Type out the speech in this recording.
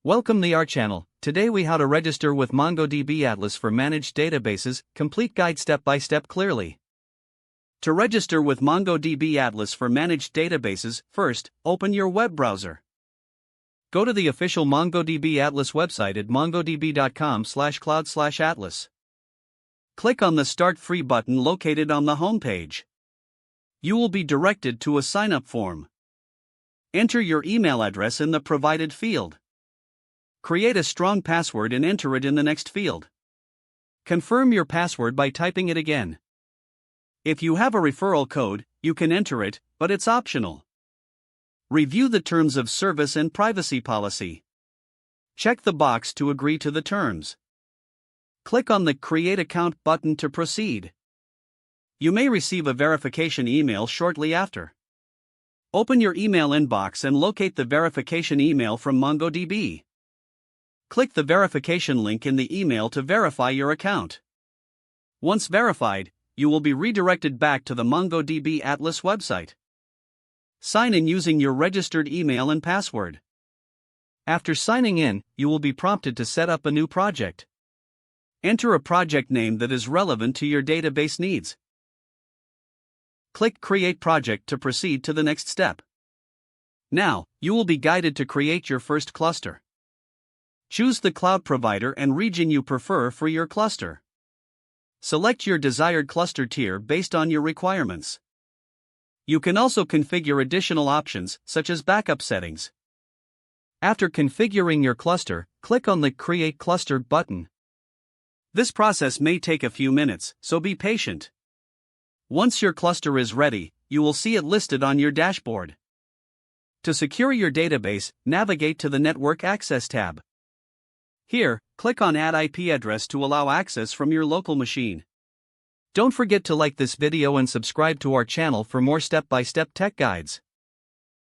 Welcome to our channel. Today we how to register with MongoDB Atlas for managed databases, complete guide step by step clearly. To register with MongoDB Atlas for managed databases, first, open your web browser. Go to the official MongoDB Atlas website at mongodb.com/cloud/atlas. Click on the Start Free button located on the home page. You will be directed to a sign-up form. Enter your email address in the provided field. Create a strong password and enter it in the next field. Confirm your password by typing it again. If you have a referral code, you can enter it, but it's optional. Review the terms of service and privacy policy. Check the box to agree to the terms. Click on the Create Account button to proceed. You may receive a verification email shortly after. Open your email inbox and locate the verification email from MongoDB. Click the verification link in the email to verify your account. Once verified, you will be redirected back to the MongoDB Atlas website. Sign in using your registered email and password. After signing in, you will be prompted to set up a new project. Enter a project name that is relevant to your database needs. Click Create Project to proceed to the next step. Now, you will be guided to create your first cluster. Choose the cloud provider and region you prefer for your cluster. Select your desired cluster tier based on your requirements. You can also configure additional options, such as backup settings. After configuring your cluster, click on the Create Cluster button. This process may take a few minutes, so be patient. Once your cluster is ready, you will see it listed on your dashboard. To secure your database, navigate to the Network Access tab. Here, click on Add IP address to allow access from your local machine. Don't forget to like this video and subscribe to our channel for more step-by-step tech guides.